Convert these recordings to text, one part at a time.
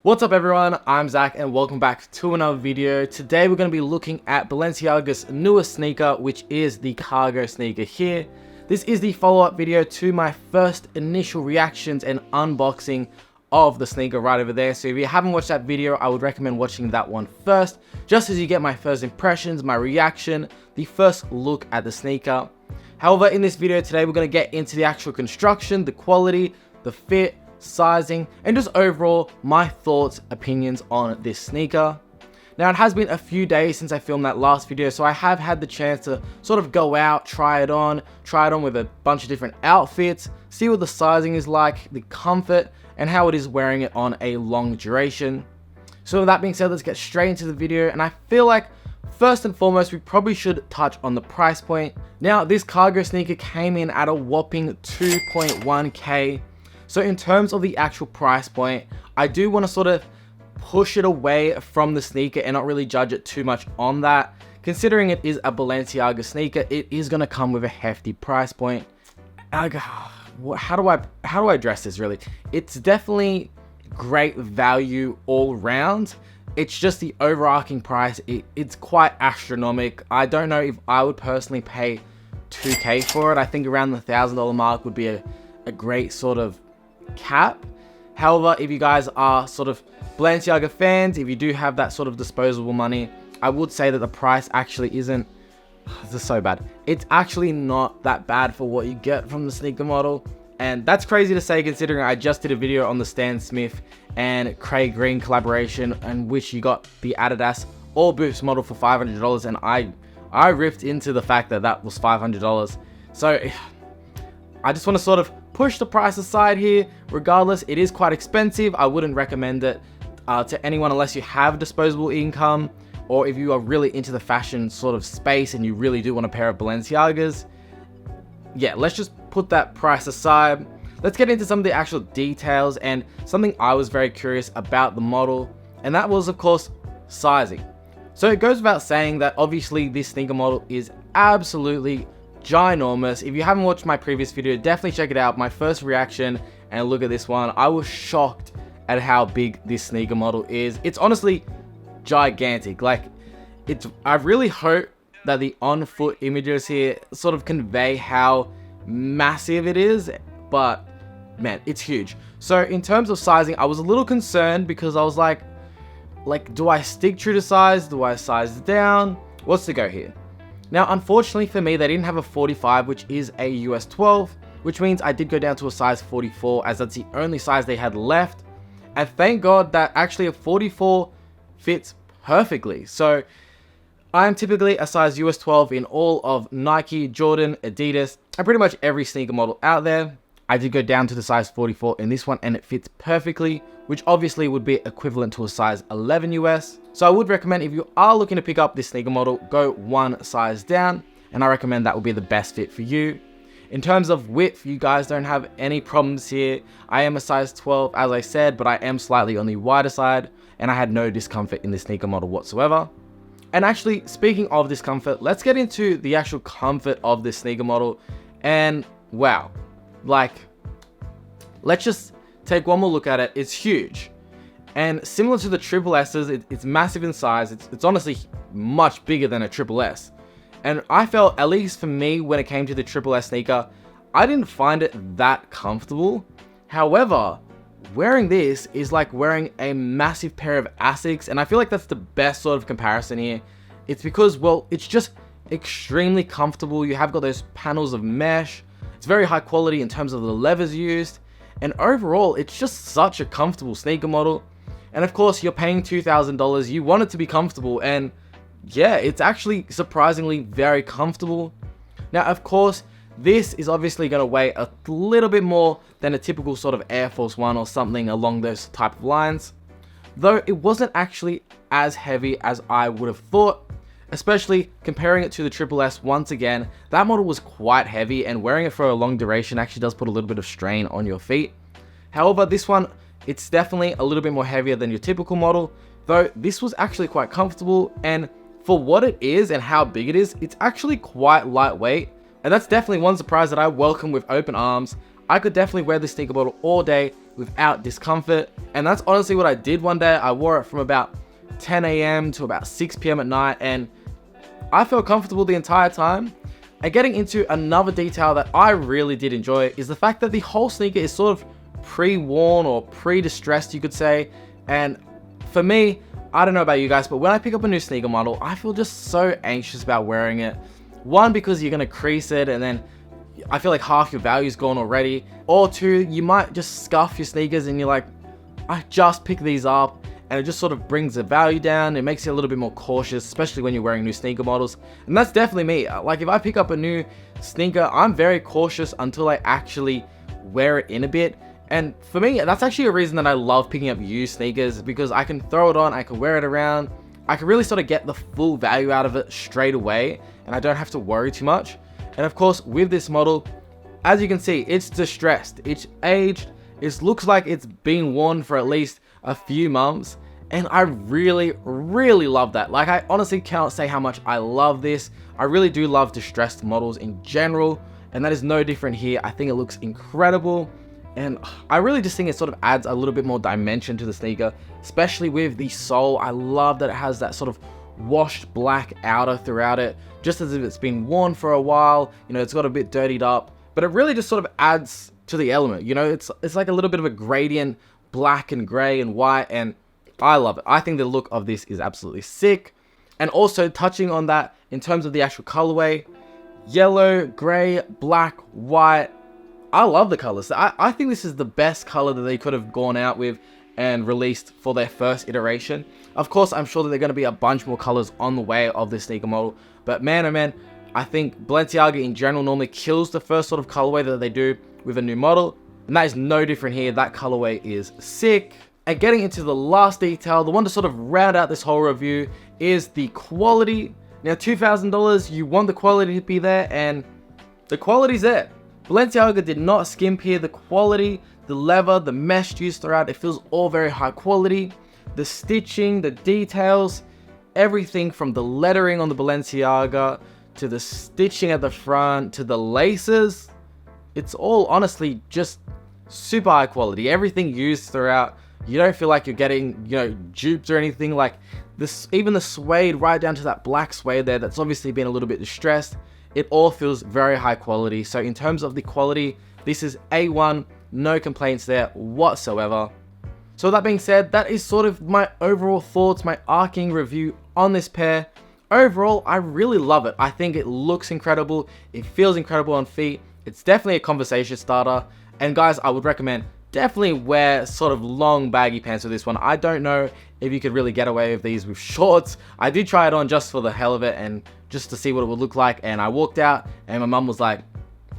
What's up everyone, I'm Zach and welcome back to another video. Today we're going to be looking at Balenciaga's newest sneaker, which is the cargo sneaker here. This is the follow-up video to my first initial reactions and unboxing of the sneaker right over there. So if you haven't watched that video, I would recommend watching that one first, just as you get my first impressions, my reaction, the first look at the sneaker. However, in this video today, we're going to get into the actual construction, the quality, the fit, sizing, and just overall my thoughts, opinions on this sneaker. Now, it has been a few days since I filmed that last video, so I have had the chance to sort of go out, try it on with a bunch of different outfits, see what the sizing is like, the comfort, and how it is wearing it on a long duration. So with that being said, let's get straight into the video, and I feel like first and foremost, we probably should touch on the price point. Now, this cargo sneaker came in at a whopping 2.1k. So in terms of the actual price point, I do want to sort of push it away from the sneaker and not really judge it too much on that. Considering it is a Balenciaga sneaker, it is going to come with a hefty price point. How do I address this really? It's definitely great value all round. It's just the overarching price. It's quite astronomical. I don't know if I would personally pay 2k for it. I think around the $1,000 mark would be a great sort of cap. However, if you guys are sort of Balenciaga fans, if you do have that sort of disposable money, I would say that the price actually isn't, this is so bad, it's actually not that bad for what you get from the sneaker model. And that's crazy to say considering I just did a video on the Stan Smith and Craig Green collaboration in which you got the Adidas All Boost model for $500, and I ripped into the fact that that was $500. So I just want to sort of push the price aside here. Regardless, it is quite expensive. I wouldn't recommend it to anyone unless you have disposable income, or if you are really into the fashion sort of space and you really do want a pair of Balenciagas. Yeah, let's just put that price aside. Let's get into some of the actual details and something I was very curious about the model, and that was of course sizing. So it goes without saying that obviously this sneaker model is absolutely ginormous. If you haven't watched my previous video, definitely check it out. My first reaction and look at this one, I was shocked at how big this sneaker model is. It's honestly gigantic. Like, I really hope that the on-foot images here sort of convey how massive it is, but man, it's huge. So in terms of sizing, I was a little concerned because I was like, do I stick true to size? Do I size down? What's the go here? Now, unfortunately for me, they didn't have a 45, which is a US 12, which means I did go down to a size 44, as that's the only size they had left. And thank God that actually a 44 fits perfectly. So I'm typically a size US 12 in all of Nike, Jordan, Adidas, and pretty much every sneaker model out there. I did go down to the size 44 in this one, and it fits perfectly, which obviously would be equivalent to a size 11 US. So I would recommend, if you are looking to pick up this sneaker model, go one size down, and I recommend that will be the best fit for you. In terms of width, you guys don't have any problems here. I am a size 12, as I said, but I am slightly on the wider side, and I had no discomfort in this sneaker model whatsoever. And actually, speaking of discomfort, let's get into the actual comfort of this sneaker model. And wow, like, let's just take one more look at it. It's huge. And similar to the Triple S's, it's massive in size. It's honestly much bigger than a Triple S. And I felt, at least for me, when it came to the Triple S sneaker, I didn't find it that comfortable. However, wearing this is like wearing a massive pair of Asics, and I feel like that's the best sort of comparison here. It's because, well, it's just extremely comfortable. You have got those panels of mesh. It's very high quality in terms of the levers used. And overall, it's just such a comfortable sneaker model. And of course, you're paying $2,000. You want it to be comfortable. And yeah, it's actually surprisingly very comfortable. Now, of course, this is obviously going to weigh a little bit more than a typical sort of Air Force One or something along those type of lines. Though it wasn't actually as heavy as I would have thought. Especially comparing it to the Triple S. Once again, that model was quite heavy, and wearing it for a long duration actually does put a little bit of strain on your feet. However, this one, it's definitely a little bit more heavier than your typical model, though this was actually quite comfortable, and for what it is and how big it is, it's actually quite lightweight, and that's definitely one surprise that I welcome with open arms. I could definitely wear this sneaker model all day without discomfort. And that's honestly what I did one day. I wore it from about 10 a.m. to about 6 p.m. at night, and I felt comfortable the entire time. And getting into another detail that I really did enjoy is the fact that the whole sneaker is sort of pre-worn or pre-distressed, you could say. And for me, I don't know about you guys, but when I pick up a new sneaker model, I feel just so anxious about wearing it. One, because you're going to crease it and then I feel like half your value is gone already. Or two, you might just scuff your sneakers and you're like, I just picked these up, and it just sort of brings the value down. It makes you a little bit more cautious, especially when you're wearing new sneaker models. And that's definitely me. Like, if I pick up a new sneaker, I'm very cautious until I actually wear it in a bit. And for me, that's actually a reason that I love picking up used sneakers, because I can throw it on, I can wear it around, I can really sort of get the full value out of it straight away, and I don't have to worry too much. And of course, with this model, as you can see, it's distressed, it's aged, it looks like it's been worn for at least a few months, and I really love that. Like, I honestly cannot say how much I love this. I really do love distressed models in general, and that is no different here. I think it looks incredible, and I really just think it sort of adds a little bit more dimension to the sneaker, especially with the sole. I love that it has that sort of washed black outer throughout it, just as if it's been worn for a while. You know, it's got a bit dirtied up, but it really just sort of adds to the element. You know, it's like a little bit of a gradient, black and gray and white, and I love it. I think the look of this is absolutely sick. And also, touching on that in terms of the actual colorway, yellow, gray, black, white, I love the colors. I think this is the best color that they could have gone out with and released for their first iteration. Of course, I'm sure that there are going to be a bunch more colors on the way of this sneaker model, but man, oh man, I think Balenciaga in general normally kills the first sort of colorway that they do with a new model, and that is no different here. That colorway is sick. And getting into the last detail, the one to sort of round out this whole review, is the quality. Now, $2,000, you want the quality to be there, and the quality's there. Balenciaga did not skimp here. The quality, the leather, the mesh used throughout, it feels all very high quality. The stitching, the details, everything from the lettering on the Balenciaga to the stitching at the front to the laces, it's all honestly just super high quality. Everything used throughout, you don't feel like you're getting, you know, duped or anything. Like this, even the suede right down to that black suede there, that's obviously been a little bit distressed. It all feels very high quality. So in terms of the quality, this is A1, no complaints there whatsoever. So that being said, that is sort of my overall thoughts, my arcing review on this pair. Overall, I really love it. I think it looks incredible. It feels incredible on feet. It's definitely a conversation starter. And guys, I would recommend definitely wear sort of long baggy pants with this one. I don't know if you could really get away with these with shorts. I did try it on just for the hell of it and just to see what it would look like. And I walked out and my mum was like,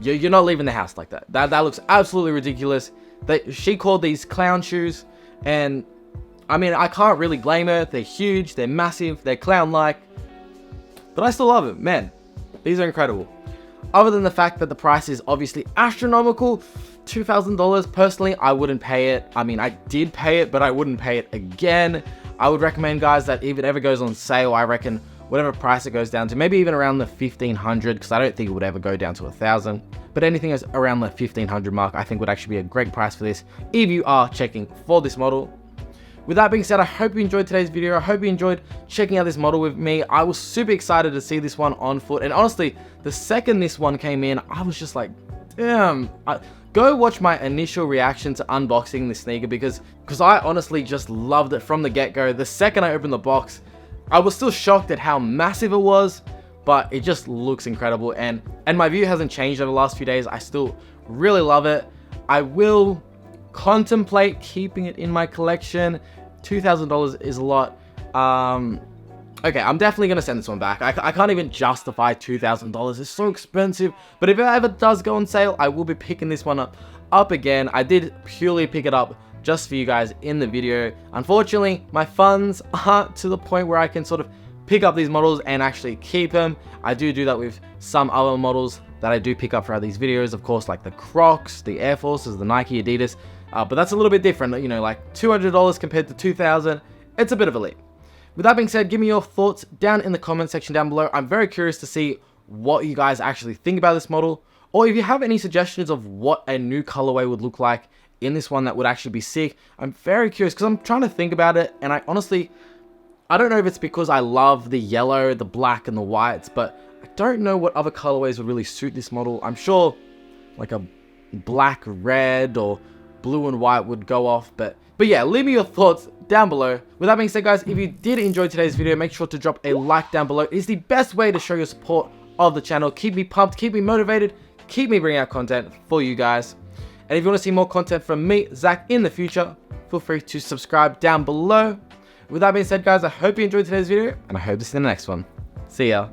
you're not leaving the house like that. That looks absolutely ridiculous. She called these clown shoes. And I mean, I can't really blame her. They're huge, they're massive, they're clown-like. But I still love it, man. These are incredible. Other than the fact that the price is obviously astronomical, $2,000, personally, I wouldn't pay it. I mean, I did pay it, but I wouldn't pay it again. I would recommend, guys, that if it ever goes on sale, I reckon whatever price it goes down to, maybe even around the $1,500, because I don't think it would ever go down to $1,000. But anything that's around the $1,500 mark, I think would actually be a great price for this if you are checking for this model. With that being said, I hope you enjoyed today's video. I hope you enjoyed checking out this model with me. I was super excited to see this one on foot. And honestly, the second this one came in, I was just like, damn. Go watch my initial reaction to unboxing this sneaker because I honestly just loved it from the get-go. The second I opened the box, I was still shocked at how massive it was, but it just looks incredible. And my view hasn't changed over the last few days. I still really love it. I will contemplate keeping it in my collection. $2,000 is a lot. Okay, I'm definitely gonna send this one back. I can't even justify $2,000. It's so expensive. But if it ever does go on sale, I will be picking this one up again. I did purely pick it up just for you guys in the video. Unfortunately, my funds aren't to the point where I can sort of pick up these models and actually keep them. I do that with some other models that I do pick up throughout these videos, of course, like the Crocs, the Air Forces, the Nike, Adidas. But that's a little bit different, you know, like $200 compared to $2,000. It's a bit of a leap. With that being said, give me your thoughts down in the comment section down below. I'm very curious to see what you guys actually think about this model, or if you have any suggestions of what a new colorway would look like in this one that would actually be sick. I'm very curious because I'm trying to think about it, and I honestly, I don't know if it's because I love the yellow, the black, and the whites, but I don't know what other colorways would really suit this model. I'm sure like a black, red, or blue and white would go off, but yeah, leave me your thoughts down below. With that being said, guys, if you did enjoy today's video, make sure to drop a like down below. It's the best way to show your support of the channel. Keep me pumped, keep me motivated, keep me bringing out content for you guys. And if you want to see more content from me, Zach, in the future, feel free to subscribe down below. With that being said, guys, I hope you enjoyed today's video, and I hope to see you in the next one. See ya.